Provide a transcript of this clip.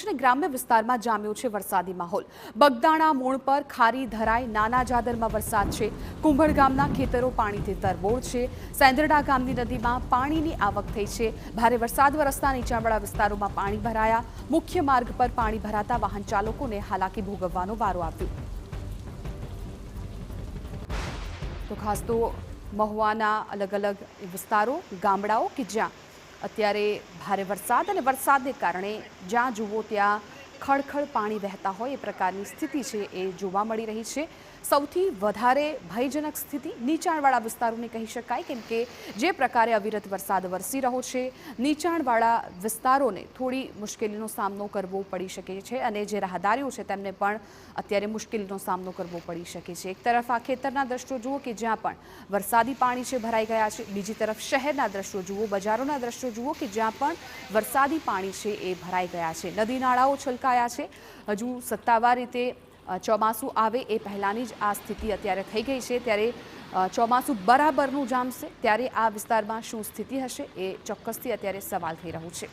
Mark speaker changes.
Speaker 1: ભરૂચ અને ગ્રામ્ય વિસ્તારમાં જામ્યો છે વરસાદી માહોલ। બગદાણા મૂળ પર ખારી ધરાઈ, નાના જાદરમાં વરસાદ છે। કુંભળ ગામના ખેતરો પાણીથી તરબોળ છે। સેંદરડા ગામની નદીમાં પાણીની આવક થઈ છે। ભારે વરસાદ વરસતા નીચાણવાળા વિસ્તારોમાં પાણી ભરાયા। મુખ્ય માર્ગ પર પાણી ભરાતા વાહન ચાલકોને હાલાકી ભોગવવાનો વારો આવ્યો। તો ખાસ તો મહુવાના અલગ અલગ વિસ્તારો, ગામડાઓ કે જ્યાં અત્યારે ભારે વરસાદ અને વરસાદને કારણે જ્યાં જુઓ ત્યાં ખળખળ પાણી વહેતા હોય એ પ્રકારની સ્થિતિ છે એ જોવા મળી રહી છે। સૌથી વધારે ભયજનક સ્થિતિ નીચાણવાળા વિસ્તારોની કહી શકાય, કેમ કે જે પ્રકારે અવિરત વરસાદ વરસી રહ્યો છે નીચાણવાળા વિસ્તારોને થોડી મુશ્કેલીનો સામનો કરવો પડી શકે છે અને જે રાહદારીઓ છે તેમને પણ અત્યારે મુશ્કેલીનો સામનો કરવો પડી શકે છે। એક તરફ આ ખેતરના દ્રશ્યો જુઓ કે જ્યાં પણ વરસાદી પાણી છે ભરાઈ ગયા છે, બીજી તરફ શહેરના દ્રશ્યો જુઓ, બજારોના દ્રશ્યો જુઓ કે જ્યાં પણ વરસાદી પાણી છે એ ભરાઈ ગયા છે। નદી નાળાઓ છલકાયા છે। હજુ સત્તાવાર રીતે ચોમાસું આવે એ પહેલાંની જ આ સ્થિતિ અત્યારે થઈ ગઈ છે, ત્યારે ચોમાસું બરાબરનું જામશે ત્યારે આ વિસ્તારમાં શું સ્થિતિ હશે એ ચોક્કસથી અત્યારે સવાલ થઈ રહ્યો છે।